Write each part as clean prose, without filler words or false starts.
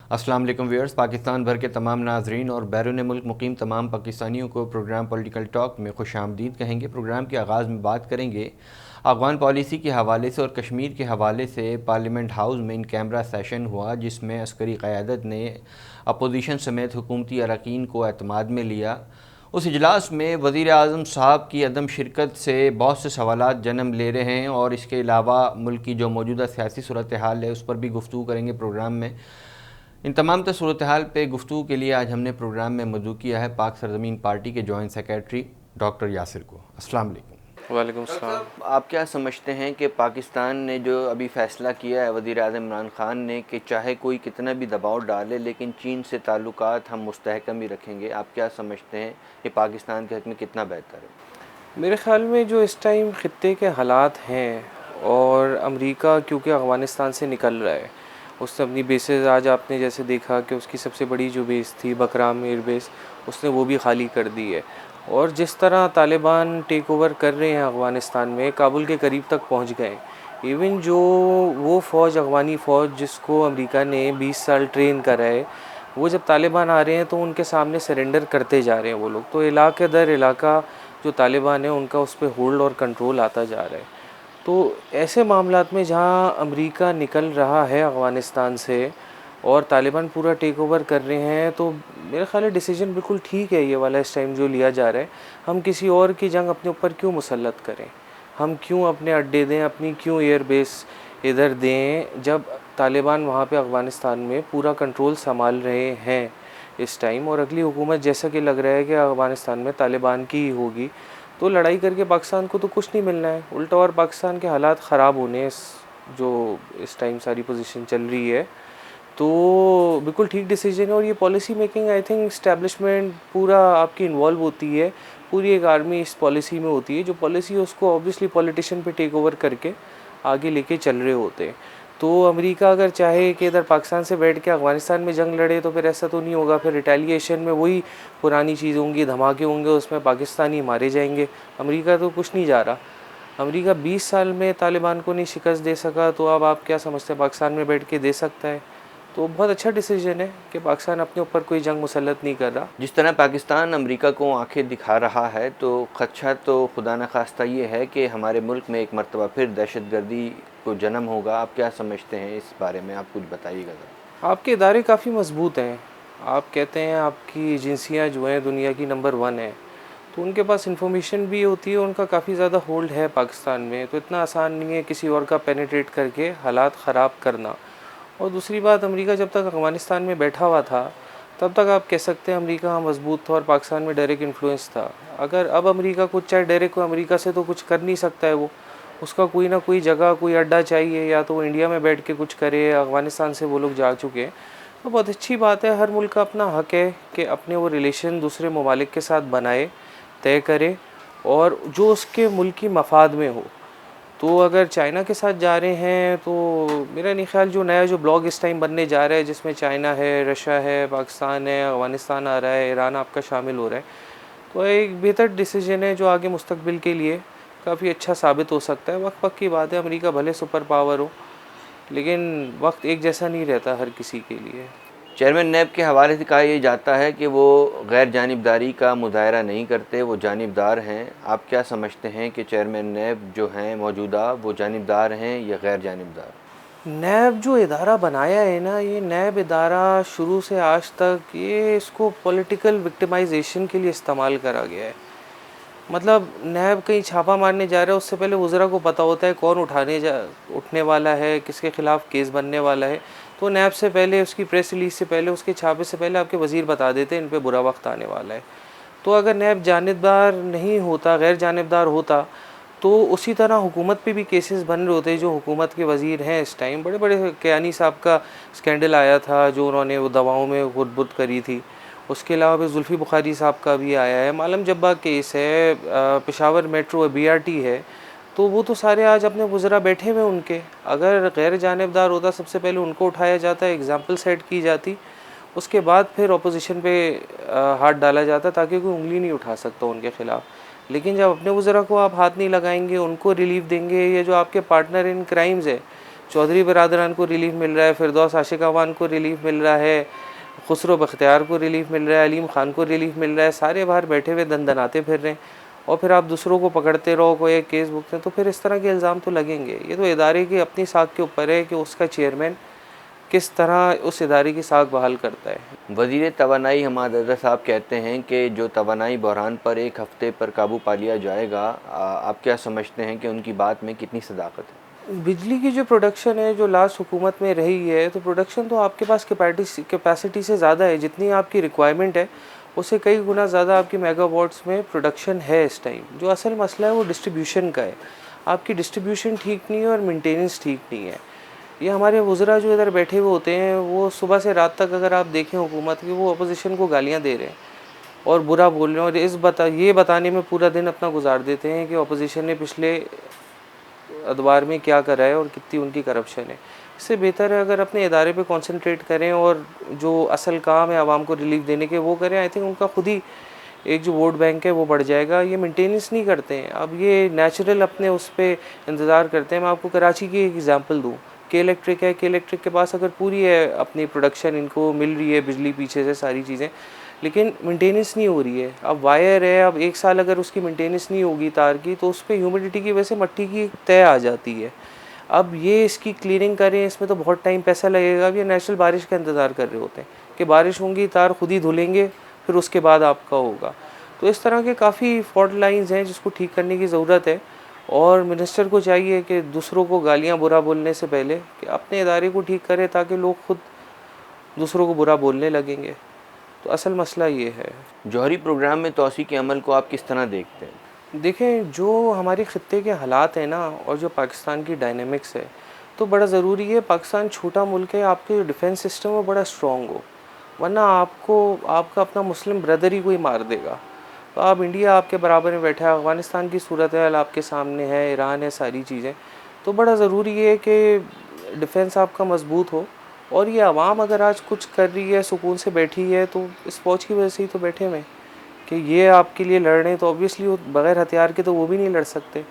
अस्सलाम वालेकुम व्यूअर्स। पाकिस्तान भर के तमाम नाजरीन और बैरून मुल्क मुकीम तमाम पाकिस्तानियों को प्रोग्राम पॉलिटिकल टॉक में खुश आमदीद कहेंगे। प्रोग्राम के आगाज़ में बात करेंगे अफ़गान पॉलिसी के हवाले से और कश्मीर के हवाले से। पार्लियामेंट हाउस में इन कैमरा सेशन हुआ जिसमें अस्करी क़यादत ने अपोजिशन समेत हुकूमती अरकान को एतमाद में लिया। उस इजलास में वज़ीर आज़म साहब की अदम शिरकत से बहुत से सवालात जन्म ले रहे हैं और इसके अलावा मुल्क की जो मौजूदा सियासी सूरत हाल है उस पर भी गुफ्तगू करेंगे प्रोग्राम में। इन तमाम सूरत हाल पे गुफ्तगू के लिए आज हमने प्रोग्राम में मदऊ किया है पाक सरजमीन पार्टी के जॉइंट सेक्रेटरी डॉक्टर यासिर को। अस्सलाम वालेकुम। वालेकुम सलाम। आप क्या समझते हैं कि पाकिस्तान ने जो अभी फ़ैसला किया है वज़ीर आज़म इमरान ख़ान ने कि चाहे कोई कितना भी दबाव डाले लेकिन चीन से ताल्लुकात हम मुस्तहकम ही रखेंगे, आप क्या समझते हैं कि पाकिस्तान के हक़ में कितना बेहतर है? मेरे ख़्याल में जो इस टाइम ख़ित्ते के हालात हैं और अमेरिका क्योंकि अफ़गानिस्तान से निकल रहा है, उसने अपनी बेसेस आज आपने जैसे देखा कि उसकी सबसे बड़ी जो बेस थी बकराम एयर बेस, उसने वो भी खाली कर दी है। और जिस तरह तालिबान टेक ओवर कर रहे हैं अफ़गानिस्तान में, काबुल के करीब तक पहुंच गए। इवन जो वो फ़ौज अफ़गानी फ़ौज जिसको अमेरिका ने 20 साल ट्रेन करा है, वो जब तालिबान आ रहे हैं तो उनके सामने सरेंडर करते जा रहे हैं वो लोग। तो इलाके दर इलाका जो तालिबान है उनका उस पर होल्ड और कंट्रोल आता जा रहा है। तो ऐसे मामलात में जहां अमेरिका निकल रहा है अफ़गानिस्तान से और तालिबान पूरा टेक ओवर कर रहे हैं, तो मेरा ख़्याल है डिसीजन बिल्कुल ठीक है ये वाला इस टाइम जो लिया जा रहा है। हम किसी और की जंग अपने ऊपर क्यों मुसल्लत करें, हम क्यों अपने अड्डे दें, अपनी क्यों एयर बेस इधर दें, जब तालिबान वहाँ पे अफ़गानिस्तान में पूरा कंट्रोल संभाल रहे हैं इस टाइम। और अगली हुकूमत जैसा कि लग रहा है कि अफ़गानिस्तान में तालिबान की ही होगी, तो लड़ाई करके पाकिस्तान को तो कुछ नहीं मिलना है, उल्टा और पाकिस्तान के हालात ख़राब होने जो इस टाइम सारी पोजीशन चल रही है। तो बिल्कुल ठीक डिसीजन है। और ये policy making I think establishment पूरा आपकी इन्वॉल्व होती है, पूरी एक आर्मी इस पॉलिसी में होती है। जो पॉलिसी है उसको ऑब्वियसली पॉलिटिशियन पे टेक ओवर करके आगे लेके चल रहे होते हैं। तो अमेरिका अगर चाहे कि इधर पाकिस्तान से बैठ के अफ़गानिस्तान में जंग लड़े तो फिर ऐसा तो नहीं होगा। फिर रिटेलिएशन में वही पुरानी चीज़ होंगी, धमाके होंगे, उसमें पाकिस्तानी मारे जाएंगे। अमेरिका तो कुछ नहीं जा रहा। अमेरिका 20 साल में तालिबान को नहीं शिकस्त दे सका, तो अब आप क्या समझते हैं पाकिस्तान में बैठ के दे सकता है? तो बहुत अच्छा डिसीजन है कि पाकिस्तान अपने ऊपर कोई जंग मुसल्लत नहीं कर रहा। जिस तरह पाकिस्तान अमेरिका को आंखें दिखा रहा है तो खदशा तो खुदा न खास्ता ये है कि हमारे मुल्क में एक मरतबा फिर दहशतगर्दी को जन्म होगा। आप क्या समझते हैं इस बारे में, आप कुछ बताइएगा ज़रा। आपके इदारे काफ़ी मजबूत हैं। आप कहते हैं आपकी एजेंसियाँ जो हैं दुनिया की नंबर 1 है, तो उनके पास इंफॉर्मेशन भी होती है, उनका काफ़ी ज़्यादा होल्ड है पाकिस्तान में। तो इतना आसान नहीं है किसी और का पेनिट्रेट करके हालात ख़राब करना। और दूसरी बात, अमेरिका जब तक अफ़गानिस्तान में बैठा हुआ था तब तक आप कह सकते हैं अमेरिका मजबूत था और पाकिस्तान में डायरेक्ट इन्फ्लुएंस था। अगर अब अमेरिका कुछ चाहे डायरेक्ट को अमेरिका से तो कुछ कर नहीं सकता है, वो उसका कोई ना कोई जगह कोई अड्डा चाहिए, या तो वो इंडिया में बैठ के कुछ करे। अफ़गानिस्तान से वो लोग जा चुके हैं, तो बहुत अच्छी बात है। हर मुल्क का अपना हक़ है कि अपने वो रिलेशन दूसरे ममालिक के साथ बनाए, तय करे और जो उसके मुल्क की मफाद में हो। तो अगर चाइना के साथ जा रहे हैं तो मेरा नहीं ख्याल जो नया जो ब्लॉग इस टाइम बनने जा रहा है जिसमें चाइना है, रशिया है, पाकिस्तान है, अफ़गानिस्तान आ रहा है, ईरान आपका शामिल हो रहा है, तो एक बेहतर डिसीजन है जो आगे मुस्तकबिल के लिए काफ़ी अच्छा साबित हो सकता है। वक्त वक्त की बात है, अमेरिका भले सुपर पावर हो लेकिन वक्त एक जैसा नहीं रहता हर किसी के लिए। चेयरमैन नैब के हवाले से कहा यह जाता है कि वो गैर जानिबदारी का मुज़ाहरा नहीं करते, वो जानिबदार हैं। आप क्या समझते हैं कि चेयरमैन नैब जो हैं मौजूदा वो जानिबदार हैं या गैर जानिबदार? नैब जो इदारा बनाया है ना, ये नैब इदारा शुरू से आज तक ये इसको पॉलिटिकल विक्टिमाइजेशन के लिए इस्तेमाल करा गया है। मतलब नैब कहीं छापा मारने जा रहा है, उससे पहले वज़रा को पता होता है कौन उठने वाला है, किसके ख़िलाफ़ केस बनने वाला है। तो नैब से पहले, उसकी प्रेस रिलीज़ से पहले, उसके छापे से पहले आपके वज़ीर बता देते हैं इन पे बुरा वक्त आने वाला है। तो अगर नैब जानिबदार नहीं होता, गैर जानिबदार होता, तो उसी तरह हुकूमत पे भी केसेस बन रहे होते। जो हुकूमत के वज़ीर हैं इस टाइम, बड़े बड़े, कियानी साहब का स्कैंडल आया था जो उन्होंने वो दवाओं में गुर्बत करी थी। उसके अलावा भी जुल्फ़ी बुखारी साहब का भी आया है, मालम जब्बा केस है, पेशावर मेट्रो BRT है। तो वो तो सारे आज अपने वज़रा बैठे हुए उनके। अगर गैर जानिबदार होता, सबसे पहले उनको उठाया जाता, एग्ज़ाम्पल सेट की जाती, उसके बाद फिर अपोजिशन पे हाथ डाला जाता ताकि कोई उंगली नहीं उठा सकता उनके ख़िलाफ़। लेकिन जब अपने वज़रा को आप हाथ नहीं लगाएंगे, उनको रिलीफ देंगे, ये जो आपके पार्टनर इन क्राइम्स है चौधरी बरादरान को रिलीफ मिल रहा है, फिरदौस आशिक अवान को रिलीफ मिल रहा है, खुसरो बख्तियार को रिलीफ मिल रहा है, अलीम खान को रिलीफ मिल रहा है, सारे बाहर बैठे हुए दंदनाते फिर रहे हैं और फिर आप दूसरों को पकड़ते रहो, कोई एक केस भुगते हैं, तो फिर इस तरह के इल्ज़ाम तो लगेंगे। ये तो इदारे की अपनी साख के ऊपर है कि उसका चेयरमैन किस तरह उस इदारे की साख बहाल करता है। वज़ीर तवानाई हमाद रज़ा साहब कहते हैं कि जो तवानाई बहरान पर एक हफ़्ते पर काबू पा लिया जाएगा, आप क्या समझते हैं कि उनकी बात में कितनी सदाकत है? बिजली की जो प्रोडक्शन है जो लास्ट हुकूमत में रही है, तो प्रोडक्शन तो आपके पास कैपेसिटी से ज़्यादा है, जितनी आपकी रिक्वायरमेंट है उससे कई गुना ज़्यादा आपकी मेगावाट्स में प्रोडक्शन है इस टाइम। जो असल मसला है वो डिस्ट्रीब्यूशन का है, आपकी डिस्ट्रीब्यूशन ठीक नहीं है और मेंटेनेंस ठीक नहीं है। ये हमारे वज़रा जो इधर बैठे हुए होते हैं वो सुबह से रात तक अगर आप देखें हुकूमत की, वो अपोजिशन को गालियाँ दे रहे हैं और बुरा बोल रहे हैं और ये बताने में पूरा दिन अपना गुजार देते हैं कि अपोजिशन ने पिछले अदवार में क्या करा है और कितनी उनकी करप्शन है। इससे बेहतर है अगर अपने इदारे पे कंसंट्रेट करें और जो असल काम है आवाम को रिलीफ देने के वो करें। आई थिंक उनका खुद ही एक जो वोट बैंक है वो बढ़ जाएगा। ये मेंटेनेंस नहीं करते हैं, अब ये नेचुरल अपने उस पर इंतज़ार करते हैं। मैं आपको कराची की एक एग्जांपल दूँ, के इलेक्ट्रिक है, के इलेक्ट्रिक के पास अगर पूरी है अपनी प्रोडक्शन, इनको मिल रही है बिजली पीछे से सारी चीज़ें, लेकिन मेंटेनेंस नहीं हो रही है। अब वायर है, अब एक साल अगर उसकी मेंटेनेंस नहीं होगी तार की, तो उस पर ह्यूमिडिटी की वजह से मट्टी की तय आ जाती है। अब ये इसकी क्लीनिंग करें, इसमें तो बहुत टाइम पैसा लगेगा। अब ये नेचुरल बारिश का इंतज़ार कर रहे होते हैं कि बारिश होंगी, तार खुद ही धुलेंगे, फिर उसके बाद आपका होगा। तो इस तरह के काफ़ी फॉल्ट लाइंस हैं जिसको ठीक करने की ज़रूरत है और मिनिस्टर को चाहिए कि दूसरों को गालियाँ बुरा बोलने से पहले कि अपने इदारे को ठीक करे, ताकि लोग खुद दूसरों को बुरा बोलने लगेंगे। तो असल मसला ये है। जौहरी प्रोग्राम में तोसी के अमल को आप किस तरह देखते हैं? देखें, जो हमारे ख़ित्ते के हालात हैं ना और जो पाकिस्तान की डायनेमिक्स है, तो बड़ा ज़रूरी है। पाकिस्तान छोटा मुल्क है, आपके डिफेंस सिस्टम वो बड़ा स्ट्रॉन्ग हो, वरना आपको आपका अपना मुस्लिम ब्रदर ही कोई मार देगा। तो आप इंडिया आपके बराबर में बैठा है, अफ़गानिस्तान की सूरत हाल आपके सामने है, ईरान है, सारी चीज़ें। तो बड़ा ज़रूरी है कि डिफेंस आपका मजबूत हो। और ये आवाम अगर आज कुछ कर रही है, सुकून से बैठी है, तो इस फौज की वजह से ही तो बैठे हुए कि ये आपके लिए लड़ रहे हैं। तो ऑब्वियसली वो बग़ैर हथियार के तो वो भी नहीं लड़ सकते।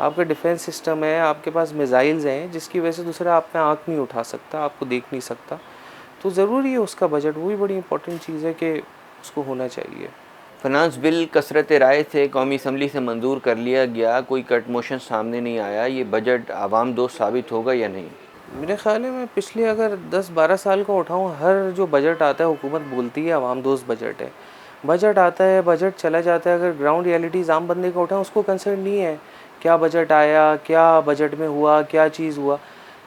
आपका डिफेंस सिस्टम है, आपके पास मिसाइल्स हैं, जिसकी वजह से दूसरा आप पे आँख नहीं उठा सकता, आपको देख नहीं सकता। तो ज़रूरी है उसका बजट, वो भी बड़ी इंपॉर्टेंट चीज़ है कि उसको होना चाहिए। फ़िनांस बिल कसरत राय से कौमी असम्बली से मंजूर कर लिया गया, कोई कट मोशन सामने नहीं आया। ये बजट आवाम दोस्त साबित होगा या नहीं? मेरे ख्याल है, मैं पिछले अगर 10-12 साल का उठाऊँ, हर जो बजट आता है हुकूमत बोलती है आवाम दोस्त बजट है। बजट आता है, बजट चला जाता है, अगर ग्राउंड रियलिटीज़ आम बंदे का उठाएं, उसको कंसर्न नहीं है क्या बजट आया, क्या बजट में हुआ, क्या चीज़ हुआ।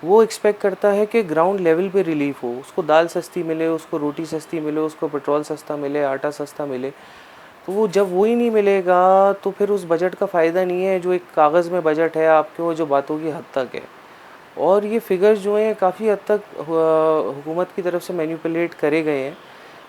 वो एक्सपेक्ट करता है कि ग्राउंड लेवल पे रिलीफ हो, उसको दाल सस्ती मिले, उसको रोटी सस्ती मिले, उसको पेट्रोल सस्ता मिले, आटा सस्ता मिले। तो वो जब वो ही नहीं मिलेगा तो फिर उस बजट का फ़ायदा नहीं है। जो एक कागज़ में बजट है आपके, वो जो बातों की हद तक है। और ये फिगर्स जो हैं काफ़ी हद तक हुकूमत की तरफ से मैनिपुलेट करे गए हैं।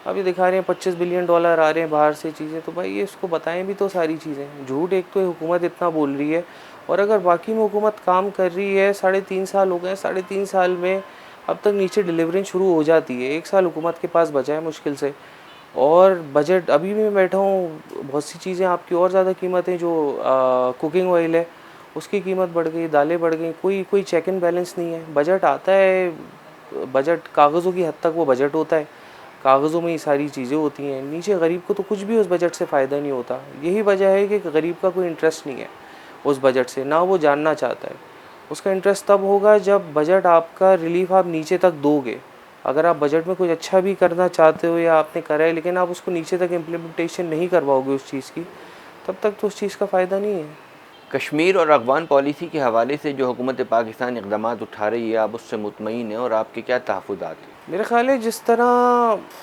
अब ये दिखा रहे हैं $25 बिलियन आ रहे हैं बाहर से चीज़ें, तो भाई ये इसको बताएं भी तो सारी चीज़ें। झूठ एक तो हुकूमत इतना बोल रही है, और अगर बाकी में हुकूमत काम कर रही है, 3.5 साल हो गए, 3.5 साल में अब तक नीचे डिलीवरिंग शुरू हो जाती है। 1 साल हुकूमत के पास बचा है मुश्किल से, और बजट अभी भी मैं बैठा हूँ, बहुत सी चीज़ें आपकी और ज़्यादा कीमतें, जो कुकिंग ऑयल है उसकी कीमत बढ़ गई, दालें बढ़ गई, कोई चेक एंड बैलेंस नहीं है। बजट आता है, बजट कागज़ों की हद तक वो बजट होता है, कागज़ों में ही सारी चीज़ें होती हैं, नीचे गरीब को तो कुछ भी उस बजट से फ़ायदा नहीं होता। यही वजह है कि गरीब का कोई इंटरेस्ट नहीं है उस बजट से, ना वो जानना चाहता है। उसका इंटरेस्ट तब होगा जब बजट आपका रिलीफ आप नीचे तक दोगे। अगर आप बजट में कुछ अच्छा भी करना चाहते हो या आपने करा है, लेकिन आप उसको नीचे तक इम्प्लीमेंटेशन नहीं करवाओगे उस चीज़ की, तब तक तो उस चीज़ का फ़ायदा नहीं है। कश्मीर और अफ़गान पॉलिसी के हवाले से जो हुकूमत पाकिस्तान इक़दाम उठा रही है, आप उससे मुतमईन हैं और आपके क्या तहफ़्फ़ुज़ात हैं? मेरा ख़्याल है जिस तरह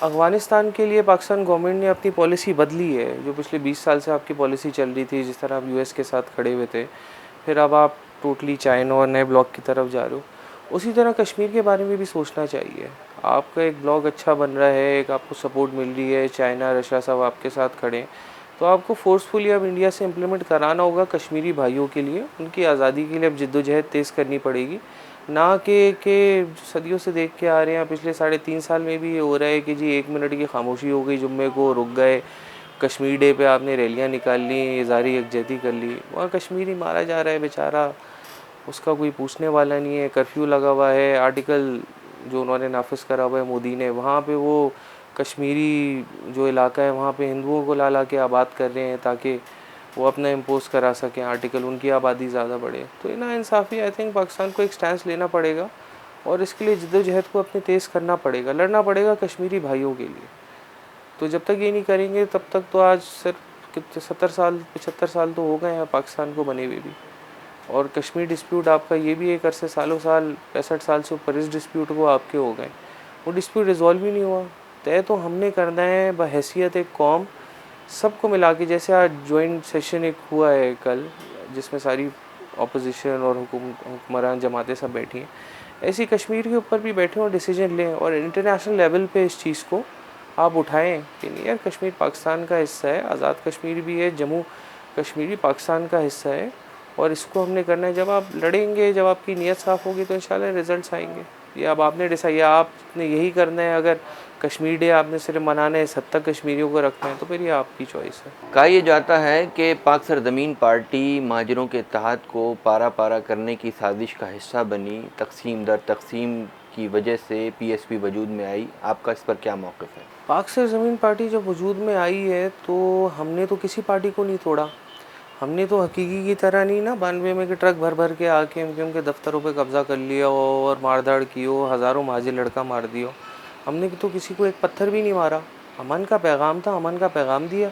अफ़गानिस्तान के लिए पाकिस्तान गवर्नमेंट ने अपनी पॉलिसी बदली है, जो पिछले 20 साल से आपकी पॉलिसी चल रही थी, जिस तरह आप यूएस के साथ खड़े हुए थे, फिर अब आप टोटली चाइना और नए ब्लॉक की तरफ जा रहे हो, उसी तरह कश्मीर के बारे में भी सोचना चाहिए। आपका एक ब्लॉक अच्छा बन रहा है, एक आपको सपोर्ट मिल रही है, चाइना रशिया सब आपके साथ खड़े हैं, तो आपको फोर्सफुली अब इंडिया से इम्प्लीमेंट कराना होगा कश्मीरी भाइयों के लिए, उनकी आज़ादी के लिए अब जद्दोजहद तेज़ करनी पड़ेगी। ना कि सदियों से देख के आ रहे हैं, पिछले 3.5 साल में भी ये हो रहा है कि जी 1 मिनट की खामोशी हो गई, जुम्मे को रुक गए, कश्मीर डे पे आपने रैलियां निकाल ली, इज़हार यकजहती कर ली, वहाँ कश्मीरी मारा जा रहा है बेचारा, उसका कोई पूछने वाला नहीं है। कर्फ्यू लगा हुआ है, आर्टिकल जो उन्होंने नाफिज करा हुआ है मोदी ने, वहाँ पे वो कश्मीरी जो इलाका है वहाँ पे हिंदुओं को ला ला के आबाद कर रहे हैं ताकि वो अपना इम्पोज करा सकें आर्टिकल, उनकी आबादी ज़्यादा बढ़े। तो ये नाइंसाफ़ी, आई थिंक पाकिस्तान को एक स्टैंड लेना पड़ेगा और इसके लिए जद्दोजहद को अपने तेज़ करना पड़ेगा, लड़ना पड़ेगा कश्मीरी भाइयों के लिए। तो जब तक ये नहीं करेंगे तब तक तो आज सिर्फ कितने 70 साल 75 साल तो हो गए हैं पाकिस्तान को बने हुए भी। और कश्मीर डिस्प्यूट आपका ये भी एक अरसे सालों साल 65 साल से ऊपर इस डिस्प्यूट को आपके हो गए, वो डिस्प्यूट रिजॉल्व ही नहीं हुआ। तय तो हमने करना है बहैसियत एक कौम, सबको मिला के। जैसे आज जॉइंट सेशन एक हुआ है कल, जिसमें सारी अपोजिशन और हुक्मरान जमातें सब बैठी हैं, ऐसी कश्मीर के ऊपर भी बैठे और डिसीजन लें और इंटरनेशनल लेवल पे इस चीज़ को आप उठाएं कि नहीं यार, कश्मीर पाकिस्तान का हिस्सा है, आज़ाद कश्मीर भी है, जम्मू कश्मीर भी पाकिस्तान का हिस्सा है और इसको हमने करना है। जब आप लड़ेंगे, जब आपकी नीयत साफ़ होगी तो इंशाल्लाह रिजल्ट्स आएंगे। ये अब आपने डिसाइड, आपने यही करना है। अगर कश्मीर डे आपने सिर्फ मनाना है, 70 कश्मीरियों को रखना है, तो फिर ये आपकी चॉइस है। कहा यह जाता है कि पाक सरजमीन पार्टी महाजरों के इत्तेहाद को पारा पारा करने की साजिश का हिस्सा बनी, तकसीम दर तकसीम की वजह से PSP वजूद में आई। आपका इस पर क्या मौक़िफ़ है? पाक सरजमीन पार्टी जब वजूद में आई है तो हमने तो किसी पार्टी को नहीं तोड़ा। हमने तो हकीकी की तरह नहीं ना 92 में के ट्रक भर भर के आके एमक्यूएम के दफ्तरों पे कब्ज़ा कर लिया और मारधाड़ की हो, हज़ारों माजी लड़का मार दियो। हमने तो किसी को एक पत्थर भी नहीं मारा। अमन का पैगाम था, अमन का पैगाम दिया।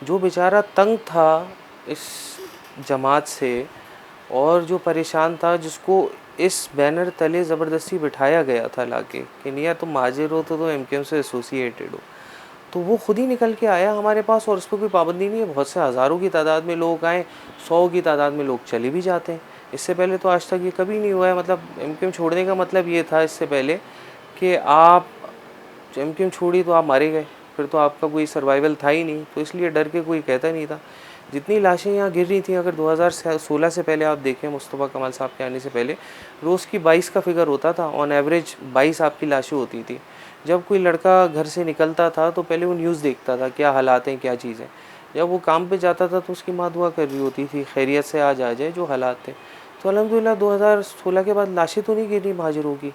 जो बेचारा तंग था इस जमात से और जो परेशान था, जिसको इस बैनर तले ज़बरदस्ती बिठाया गया था लाके कि नहीं यार तुम महाजिर हो तो एमक्यूएम से एसोसिएटेड हो, तो वो खुद ही निकल के आया हमारे पास और उस पर कोई पाबंदी नहीं है। बहुत से हज़ारों की तादाद में लोग आए, 100 की तादाद में लोग चले भी जाते हैं। इससे पहले तो आज तक ये कभी नहीं हुआ है। मतलब एमक्यूएम छोड़ने का मतलब ये था इससे पहले कि आप एमक्यूएम छोड़ी तो आप मारे गए, फिर तो आपका कोई सर्वाइवल था ही नहीं, तो इसलिए डर के कोई कहता नहीं था। जितनी लाशें यहाँ गिर रही थी, अगर 2016 से पहले आप देखें, मुस्तफ़ा कमाल साहब के आने से पहले रोज़ की 22 का फिगर होता था, ऑन एवरेज 22 आपकी लाशें होती थी। जब कोई लड़का घर से निकलता था तो पहले वो न्यूज़ देखता था क्या हालात हैं, क्या चीज़ है। जब वो काम पे जाता था तो उसकी माँ दुआ कर रही होती थी खैरियत से आज आ जाए, जो हालात थे। तो अल्हम्दुलिल्लाह 2016 के बाद लाशें तो नहीं गिर रही महाजिरों की।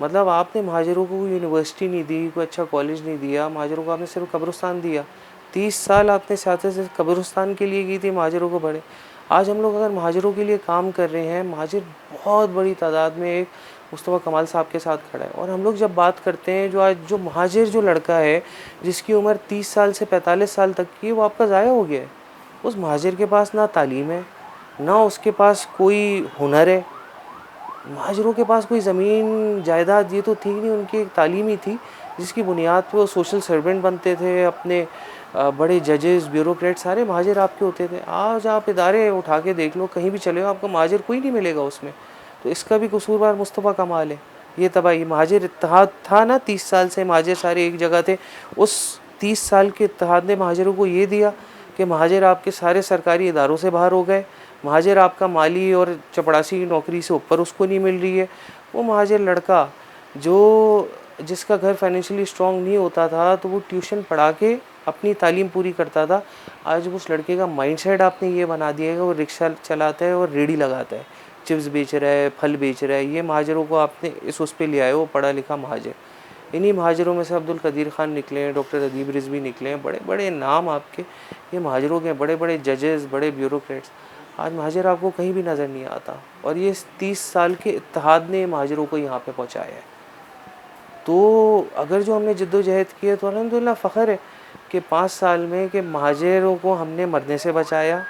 मतलब आपने महाजिरों को कोई यूनिवर्सिटी नहीं दी, कोई अच्छा कॉलेज नहीं दिया, महाजिरों को आपने सिर्फ कब्रिस्तान दिया। 30 साल आपने सियासत से कब्रिस्तान के लिए की थी, महाजिरों को बड़े। आज हम लोग अगर महाजिरों के लिए काम कर रहे हैं, महाजिर बहुत बड़ी तादाद में एक मुस्तफ़ा कमाल साहब के साथ खड़ा है। और हम लोग जब बात करते हैं, जो आज जो महाजिर जो लड़का है जिसकी उम्र 30 साल से 45 साल तक की, वो आपका ज़ाया हो गया है। उस महाजिर के पास ना तालीम है, ना उसके पास कोई हुनर है। महाजिरों के पास कोई ज़मीन जायदाद ये तो थी नहीं, उनकी एक तालीम ही थी जिसकी बुनियाद पे वो सोशल सर्वेंट बनते थे। अपने बड़े जजेस, ब्यूरोक्रेट सारे महाजिर आपके होते थे। आज आप इदारे उठा के देख लो, कहीं भी चले हो, आपको महाजिर कोई नहीं मिलेगा उसमें। तो इसका भी कसूरवार मुस्तफ़ा कमाल है। ये तबाही महाजिर इत्तेहाद था ना, 30 साल से महाजिर सारे एक जगह थे। उस 30 साल के इत्तेहाद ने महाजिरों को ये दिया कि महाजिर आपके सारे सरकारी इदारों से बाहर हो गए। महाजिर आपका माली और चपड़ासी की नौकरी से ऊपर उसको नहीं मिल रही है। वो महाजिर लड़का जो जिसका घर फाइनेंशियली स्ट्रॉन्ग नहीं होता था, तो वो ट्यूशन पढ़ा के अपनी तालीम पूरी करता था। आज उस लड़के का माइंडसेट आपने ये बना दिया है कि वो रिक्शा चलाता है और रेडी लगाता है, चिप्स बेच रहा है, फल बेच रहा है। ये महाजिरों को आपने इस उस पे ले आए, वो पढ़ा लिखा महाजिर। इन्हीं महाजिरों में से अब्दुल कदीर खान निकले हैं, डॉक्टर अदीब रिजवी निकले हैं, बड़े बड़े नाम आपके ये महाजिरों के, बड़े बड़े जजेस, बड़े ब्यूरोक्रेट्स। आज महाजिर आपको कहीं भी नज़र नहीं आता और ये 30 साल के इत्तेहाद ने महाजिरों को यहाँ पे पहुँचाया है। तो अगर जो हमने जद्दोजहद की है तो अल्हम्दुलिल्लाह फ़ख्र है कि 5 साल में कि महाजिरों को हमने मरने से बचाया,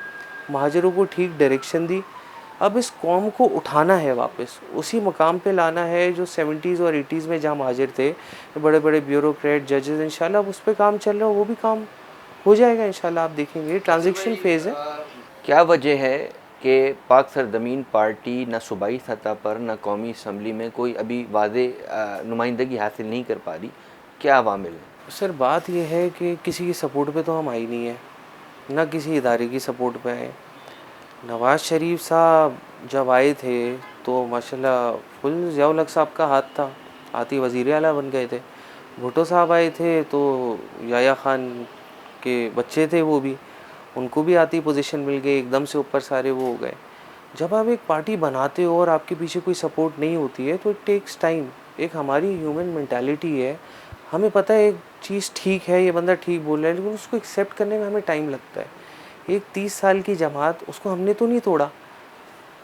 महाजिरों को ठीक डायरेक्शन दी। अब इस कौम को उठाना है, वापस उसी मकाम पे लाना है जो 70s और 80s में जहाँ महाजिर थे, बड़े बड़े ब्यूरोक्रेट, जजेस। इंशाल्लाह उस पर काम चल रहा है, वो भी काम हो जाएगा इंशाल्लाह। आप देखेंगे ट्रांजिशन फेज़ है। क्या वजह है कि पाक सरजमीन पार्टी न सूबाई सतह पर न कौमी असम्बली में कोई अभी वाज़ेह नुमाइंदगी हासिल नहीं कर पा रही? क्या अवामिल है? सर बात यह है कि किसी की सपोर्ट पे तो हम आई नहीं है, ना किसी इदारे की सपोर्ट पे आए। नवाज़ शरीफ साहब जब आए थे तो माशाल्लाह फुल ज़िया-उल-हक साहब का हाथ था, आती वज़ीर आला बन गए थे। भुट्टो साहब आए थे तो याया खान के बच्चे थे, वो भी, उनको भी आती पोजीशन मिल गई, एकदम से ऊपर सारे वो हो गए। जब आप एक पार्टी बनाते हो और आपके पीछे कोई सपोर्ट नहीं होती है तो इट टेक्स टाइम। एक हमारी ह्यूमन मेंटालिटी है, हमें पता है एक चीज़ ठीक है, ये बंदा ठीक बोल रहा है, लेकिन उसको एक्सेप्ट करने में हमें टाइम लगता है। एक 30 साल की जमात, उसको हमने तो नहीं तोड़ा।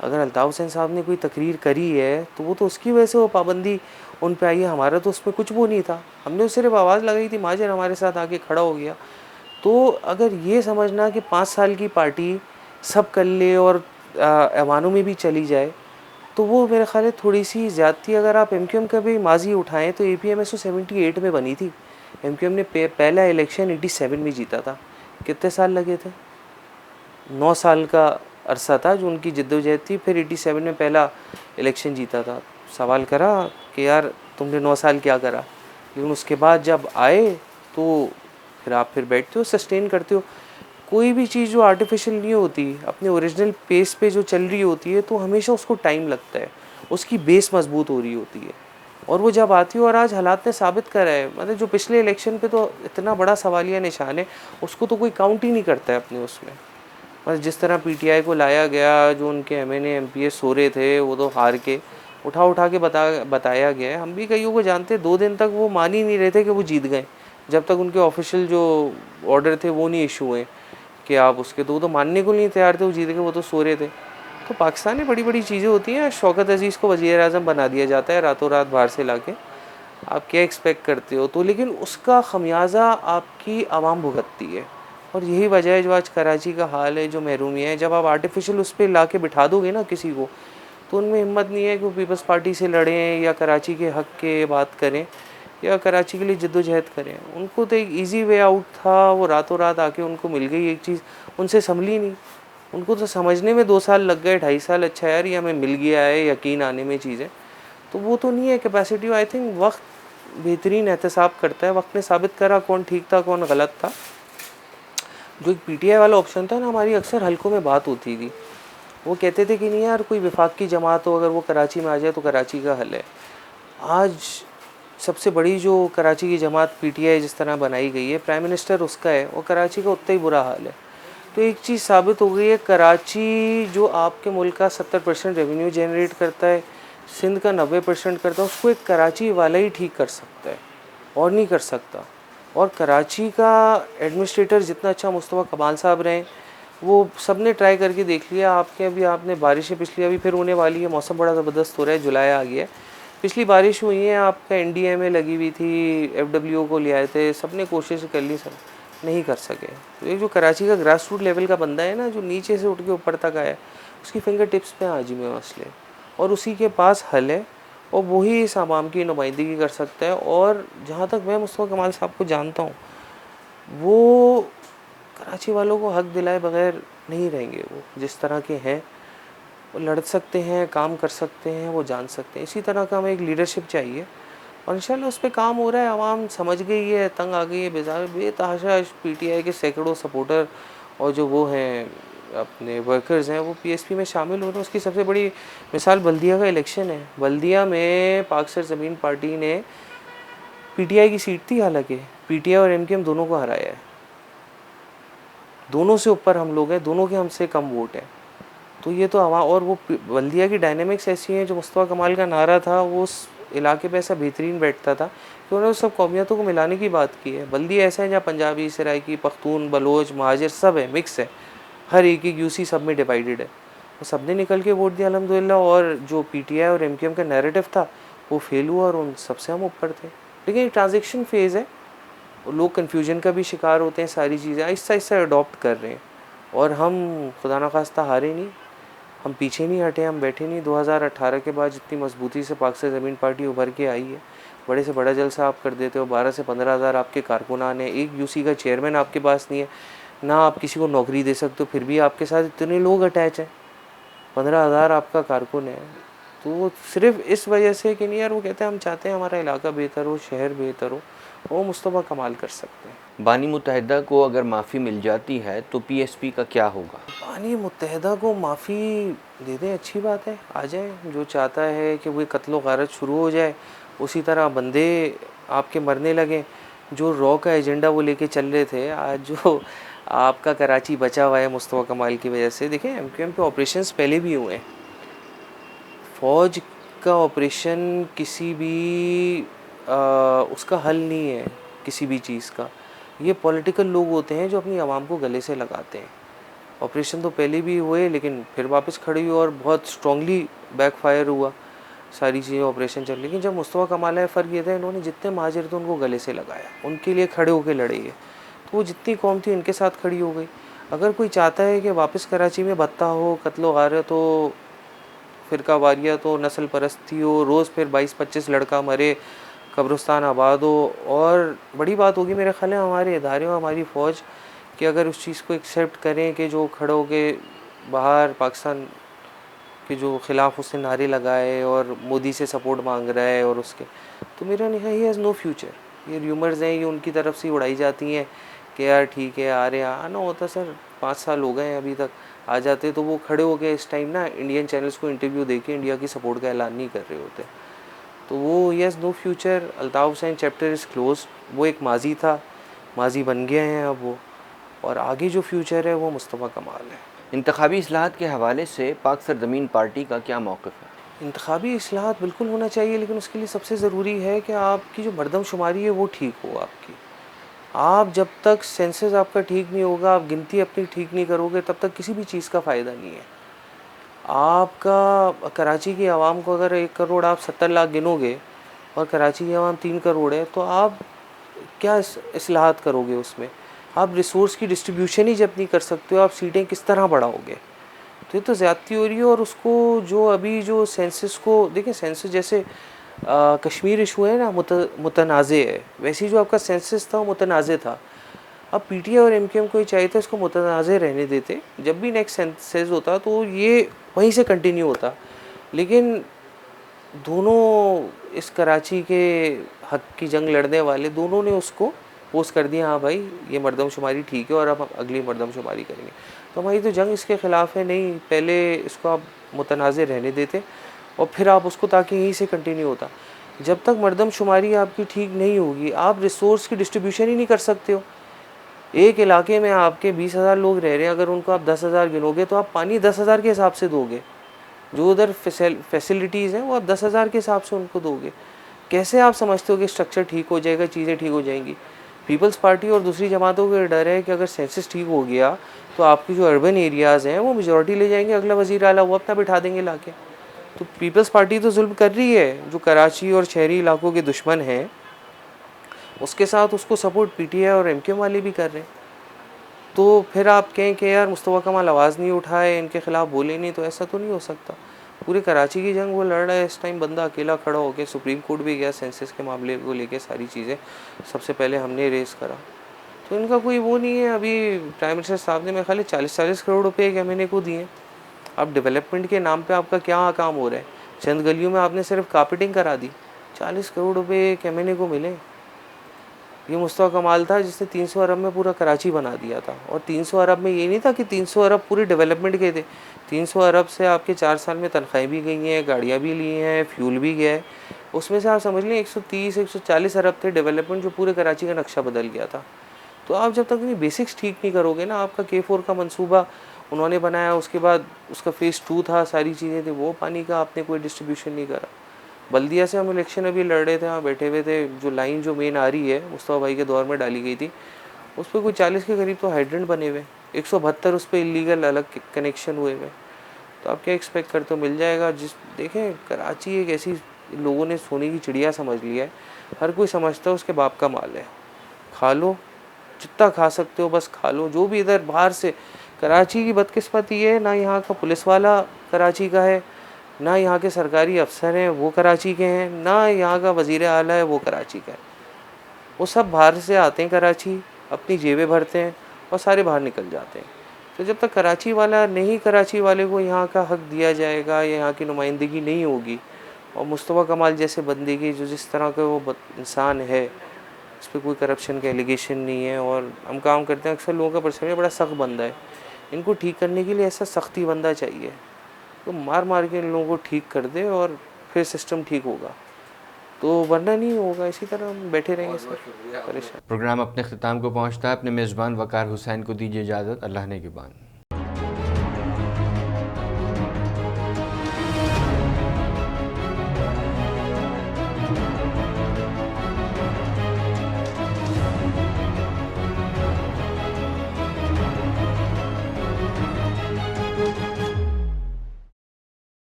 अगर अल्ताफ़ हुसैन साहब ने कोई तकरीर करी है तो वो तो उसकी वजह से वो पाबंदी उन पे आई है, हमारा तो उसमें कुछ वो नहीं था। हमने सिर्फ आवाज़ लगाई थी, महाजन हमारे साथ आके खड़ा हो गया। तो अगर ये समझना कि 5 साल की पार्टी सब कर ले और ऐवानों में भी चली जाए, तो वो मेरे ख्याल है थोड़ी सी ज़्यादती। अगर आप एमक्यूएम का भी माजी उठाएं तो एपीएमएस 78 में बनी थी। एमक्यूएम ने पहला इलेक्शन 87 में जीता था। कितने साल लगे थे? 9 साल का अरसा था जो उनकी जद्दोजहद थी। फिर 87 में पहला इलेक्शन जीता था। सवाल करा कि यार तुमने 9 साल क्या करा, लेकिन उसके बाद जब आए तो फिर आप फिर बैठते हो, सस्टेन करते हो। कोई भी चीज़ जो आर्टिफिशियल नहीं होती, अपने ओरिजिनल पेस पे जो चल रही होती है, तो हमेशा उसको टाइम लगता है, उसकी बेस मजबूत हो रही होती है। और वो जब आती है, और आज हालात ने साबित करा है, मतलब जो पिछले इलेक्शन पे तो इतना बड़ा सवालिया निशान है, उसको तो कोई काउंट ही नहीं करता है अपने उसमें। मतलब जिस तरह पीटीआई को लाया गया, जो उनके एमएनए एमपीए सो रहे थे, वो तो हार के उठा के बताया गया है। हम भी कईयों को जानते, 2 दिन तक वो मान ही नहीं रहे थे कि वो जीत गए, जब तक उनके ऑफिशियल जो ऑर्डर थे वो नहीं इशू हुए कि आप उसके, तो वो तो मानने को नहीं तैयार थे वो जीत गए, वो तो सो रहे थे। तो पाकिस्तान में बड़ी बड़ी चीज़ें होती हैं। शौकत अजीज़ को वज़ीर आज़म बना दिया जाता है रातों रात बाहर से लाके, आप क्या एक्सपेक्ट करते हो? तो लेकिन उसका खमियाजा आपकी आवाम भुगतती है। और यही वजह है जो आज कराची का हाल है, जो महरूमी है। जब आप आर्टिफिशियल उस पर ला के बिठा दोगे ना किसी को, तो उनमें हिम्मत नहीं है कि वो पीपल्स पार्टी से लड़ें या कराची के हक़ के बात करें या कराची के लिए जद्दोजहद करें। उनको तो एक ईजी वे आउट था, वो रातों रात आके उनको मिल गई एक चीज़, उनसे संभली नहीं। उनको तो समझने में 2 साल लग गए, 2.5 साल। अच्छा यार ये हमें मिल गया है, यकीन आने में चीज़ें, तो वो तो नहीं है कैपेसिटी। आई थिंक वक्त बेहतरीन एहतसाब करता है। वक्त ने साबित करा कौन ठीक था कौन गलत था। जो एक पीटीआई वाला ऑप्शन था ना, हमारी अक्सर हलकों में बात होती थी, वो कहते थे कि नहीं यार कोई विफाक की जमात हो, अगर वो कराची में आ जाए तो कराची का हल है। आज सबसे बड़ी जो कराची की जमात पीटीआई जिस तरह बनाई गई है, प्राइम मिनिस्टर उसका है, और कराची का उतना ही बुरा हाल है। तो एक चीज़ साबित हो गई है, कराची जो आपके मुल्क का 70% रेवेन्यू जनरेट करता है, सिंध का 90% करता है, उसको एक कराची वाला ही ठीक कर सकता है और नहीं कर सकता। और कराची का एडमिनिस्ट्रेटर जितना अच्छा मुस्तफ़ा कमाल साहब रहे, वो सब ने ट्राई करके देख लिया। आपके अभी आपने बारिशें पिछली अभी फिर होने वाली है, मौसम बड़ा ज़बरदस्त हो रहा है, जुलाई आ गया है। पिछली बारिश हुई है, आपका एनडीए में लगी हुई थी, एफडब्ल्यू को ले आए थे, सब ने कोशिश कर ली, सब नहीं कर सके। तो ये जो कराची का ग्रास रूट लेवल का बंदा है ना, जो नीचे से उठ के ऊपर तक आया, उसकी फिंगर टिप्स पे आज में मसले, और उसी के पास हल है, और वही इस आवाम की नुमाइंदगी कर सकता है। और जहाँ तक मैं मुस्तफ़ा कमाल साहब को जानता हूँ, वो कराची वालों को हक दिलाए बगैर नहीं रहेंगे। वो जिस तरह के हैं, वो लड़ सकते हैं, काम कर सकते हैं, वो जान सकते हैं। इसी तरह का हमें एक लीडरशिप चाहिए, और इंशाल्लाह उस पर काम हो रहा है। आवाम समझ गई है, तंग आ गई है, बेतहाशा पीटीआई के सैकड़ों सपोर्टर और जो वो हैं अपने वर्कर्स हैं, वो पीएसपी में शामिल हो रहे हैं। उसकी सबसे बड़ी मिसाल बल्दिया का इलेक्शन है। बल्दिया में पाक सरजमीन पार्टी ने, पीटीआई की सीट थी हालांकि, पीटीआई और एमकेएम दोनों को हराया है। दोनों से ऊपर हम लोग हैं, दोनों के हमसे कम वोट हैं। तो ये तो हवा, और वो बल्दिया की डायनेमिक्स ऐसी हैं, जो मुस्तफ़ा कमाल का नारा था वो उस इलाके पे ऐसा बेहतरीन बैठता था कि उन्होंने सब कौमियतों को मिलाने की बात की है। बल्दिया ऐसा है जहाँ पंजाबी, सराइकी, पख्तून, बलोच, महाजिर सब है, मिक्स है, हर एक यूसी सब में डिवाइडेड है। वो सब ने निकल के वोट दिया अल्हम्दुलिल्लाह। और जो पीटीआई और एमकेएम का नैरेटिव था वो फेल हुआ, और उन सबसे हम ऊपर थे। लेकिन एक ट्रांजेक्शन फेज़ है, लोग कन्फ्यूजन का भी शिकार होते हैं, सारी चीज़ें आहिस्ता आहिस्ता अडॉप्ट कर रहे हैं। और हम खुदा न खास्ता हारे नहीं, हम पीछे नहीं हटे, हम बैठे नहीं। 2018 के बाद जितनी मजबूती से पाक से ज़मीन पार्टी उभर के आई है, बड़े से बड़ा जलसा आप कर देते हो। 12 से 15 हज़ार आपके कारकुनान हैं, एक यूसी का चेयरमैन आपके पास नहीं है, ना आप किसी को नौकरी दे सकते हो, फिर भी आपके साथ इतने लोग अटैच हैं, 15 हज़ार आपका कारकुन है। तो वो सिर्फ इस वजह से कि नहीं यार, वो कहते हैं हम चाहते हैं हमारा इलाका बेहतर हो, शहर बेहतर हो, वो मुस्तफ़ा कमाल कर सकते हैं। बानी मुत्तहिदा को अगर माफ़ी मिल जाती है तो पीएसपी का क्या होगा? बानी मुत्तहिदा को माफ़ी दे दें, अच्छी बात है, आ जाए। जो चाहता है कि वो कत्ल गारत शुरू हो जाए, उसी तरह बंदे आपके मरने लगें। जो रॉ का एजेंडा वो लेके चल रहे थे, आज जो आपका कराची बचा हुआ है मुस्तफ़ा कमाल की वजह से। देखें एमक्यूएम पे ऑपरेशंस पहले भी हुए हैं। फ़ौज का ऑपरेशन किसी भी उसका हल नहीं है किसी भी चीज़ का। ये पॉलिटिकल लोग होते हैं जो अपनी आवाम को गले से लगाते हैं। ऑपरेशन तो पहले भी हुए लेकिन फिर वापस खड़ी हुई और बहुत स्ट्रॉन्गली बैकफायर हुआ सारी चीज़ें ऑपरेशन चल। लेकिन जब मुस्तफ़ा कमाल है, फ़र्क ये था इन्होंने जितने महाजिर थे उनको गले से लगाया, उनके लिए खड़े होकर लड़े ये। तो वो जितनी कौम थी इनके साथ खड़ी हो गई। अगर कोई चाहता है कि वापस कराची में बत्ता हो, कत्लो गारत हो, फ़िरका वारियत हो, नस्ल परस्ती हो, रोज़ फिर 22-25 लड़का मरे, कब्रिस्तान आबाद हो, और बड़ी बात होगी मेरे ख्याल है हमारे इदारे और हमारी फ़ौज कि अगर उस चीज़ को एक्सेप्ट करें कि जो खड़े हो के बाहर पाकिस्तान के जो ख़िलाफ़ उसने नारे लगाए और मोदी से सपोर्ट मांग रहा है और उसके, तो मेरा नहीं है, ही हैज़ नो फ्यूचर। ये र्यूमर्स हैं, ये उनकी तरफ से उड़ाई जाती हैं कि यार ठीक है आ रहे हैं। आना होता सर 5 साल हो गए हैं अभी तक, आ जाते तो वो खड़े हो गए इस टाइम ना इंडियन चैनल्स को इंटरव्यू देके इंडिया की सपोर्ट का ऐलान नहीं कर रहे होते। तो वो ही has no future. Altaf Hussain chapter is close. वो एक माजी था, माजी बन गए हैं अब वो, और आगे जो फ्यूचर है वो मुस्तफ़ा कमाल है। इंतखाबी इस्लाहात के हवाले से पाक सरजमीन पार्टी का क्या मौक़िफ़ है? इंतखाबी इस्लाहात बिल्कुल होना चाहिए, लेकिन उसके लिए सबसे ज़रूरी है कि आपकी जो मरदमशुमारी है वो ठीक हो आपकी। आप जब तक सेंसस आपका ठीक नहीं होगा, आप गिनती अपनी ठीक नहीं करोगे, तब तक किसी भी चीज़ का फ़ायदा नहीं है। आपका कराची की आवाम को अगर 1 करोड़ आप 70 लाख गिनोगे और कराची की आवाम 3 करोड़ है, तो आप क्या इस्लाहात करोगे उसमें? आप रिसोर्स की डिस्ट्रीब्यूशन ही जब नहीं कर सकते हो, आप सीटें किस तरह बढ़ाओगे? तो ये तो ज़्यादती हो रही है। और उसको जो अभी जो सेंसस को देखें, सेंसस जैसे कश्मीर इशू है ना, मुतनाज़े है, वैसे ही जो आपका सेंसस था वो मुतनाज़े था। अब पीटीआई और एमक्यूएम को ही चाहिए था इसको मुतनाज़े रहने देते, जब भी नेक्स्ट सेंसस होता तो ये वहीं से कंटिन्यू होता। लेकिन दोनों इस कराची के हक की जंग लड़ने वाले दोनों ने उसको पोस्ट कर दिया, हाँ भाई ये मरदमशुमारी ठीक है और अब हम अगली मरदमशुमारी करेंगे। तो हमारी तो जंग इसके ख़िलाफ़ है नहीं, पहले इसको आप मुतनाज़े रहने देते और फिर आप उसको, ताकि यहीं से कंटिन्यू होता। जब तक मरदमशुमारी आपकी ठीक नहीं होगी, आप रिसोर्स की डिस्ट्रीब्यूशन ही नहीं कर सकते हो। एक इलाके में आपके 20,000 लोग रह रहे हैं, अगर उनको आप 10,000 गिनोगे तो आप पानी 10,000 के हिसाब से दोगे। जो उधर फैसिलिटीज़ हैं वो आप 10,000 के हिसाब से उनको दोगे। कैसे आप समझते हो कि स्ट्रक्चर ठीक हो जाएगा, चीज़ें ठीक हो जाएंगी? पीपल्स पार्टी और दूसरी जमातों को डर है कि अगर सेंसस ठीक हो गया तो आपकी जो अर्बन एरियाज़ हैं वो मेजॉरिटी ले जाएंगे, अगला वज़ीर आला वो अपना बिठा देंगे लाके। तो पीपल्स पार्टी तो जुल्म कर रही है, जो कराची और शहरी इलाकों के दुश्मन हैं उसके साथ उसको सपोर्ट पीटीआई और एमक्यूएम वाले भी कर रहे हैं। तो फिर आप कहें कि यार मुस्तफ़ा कमाल आवाज़ नहीं उठाए, इनके ख़िलाफ़ बोले नहीं, तो ऐसा तो नहीं हो सकता। पूरे कराची की जंग वो लड़ रहा है इस टाइम, बंदा अकेला खड़ा होकर। सुप्रीम कोर्ट भी गया सेंसस के मामले को लेके, सारी चीज़ें सबसे पहले हमने रेस करा। तो इनका कोई वो नहीं है। अभी प्राइम मिनिस्टर साहब ने मेरे ख्याल 40-40 करोड़ रुपये एक एमएनए को दिए। अब डेवलपमेंट के नाम पे आपका क्या काम हो रहा है? चंद गलियों में आपने सिर्फ कारपेटिंग करा दी, 40 करोड़ रुपये एक एमएनए को मिले। ये मुस्तफ़ा कमाल था जिसने 300 अरब में पूरा कराची बना दिया था। और 300 अरब में ये नहीं था कि 300 अरब पूरे डेवलपमेंट के थे। 300 अरब से आपके 4 साल में तनख्वाहें भी गई हैं, गाड़ियाँ भी ली हैं, फ्यूल भी गया है। उसमें से आप समझ लें 130-140 अरब थे डेवलपमेंट, जो पूरे कराची का नक्शा बदल गया था। तो आप जब तक अपनी बेसिक्स ठीक नहीं करोगे ना, आपका K4 का मंसूबा उन्होंने बनाया, उसके बाद उसका फ़ेज़ 2 था, सारी चीज़ें थी, वो पानी का आपने कोई डिस्ट्रीब्यूशन नहीं करा। बल्दिया से हम इलेक्शन अभी लड़ रहे थे, वहाँ बैठे हुए थे, जो लाइन जो मेन आ रही है मुस्तफ़ा भाई के दौर में डाली गई थी, उस पर कोई 40 के करीब तो हाइड्रेंट बने हुए, 172 उस पर इलीगल अलग कनेक्शन हुए हुए। तो आप क्या एक्सपेक्ट करते हो मिल जाएगा? जिस देखें कराची एक ऐसी लोगों ने सोने की चिड़िया समझ लिया है, हर कोई समझता है उसके बाप का माल है। खा लो जितना खा सकते हो, बस खा लो। जो भी इधर बाहर से, कराची की बदकिस्मती है ना, यहाँ का पुलिस वाला कराची का है, ना यहाँ के सरकारी अफसर हैं वो कराची के हैं, ना यहाँ का वज़ीर आला है वो कराची का है। वो सब बाहर से आते हैं कराची, अपनी जेबें भरते हैं और सारे बाहर निकल जाते हैं। तो जब तक कराची वाला नहीं, कराची वाले को यहाँ का हक दिया जाएगा या यहाँ की नुमाइंदगी नहीं होगी, और मुस्तफ़ा कमाल जैसे बंदे की जो जिस तरह का वो इंसान है, इस पर कोई करप्शन का एलिगेशन नहीं है और हम काम करते हैं, अक्सर लोगों का परसेप्शन बड़ा सख्त बंदा है, इनको ठीक करने के लिए ऐसा सख्ती बंदा चाहिए तो मार मार के इन लोगों को ठीक कर दे और फिर सिस्टम ठीक होगा। तो वरना नहीं होगा, इसी तरह हम बैठे रहेंगे सर परेशान। प्रोग्राम अपने अख्ताम को पहुँचता है। अपने मेज़बान वकार हुसैन को दीजिए इजाज़त। अल्लाह ने के बाद।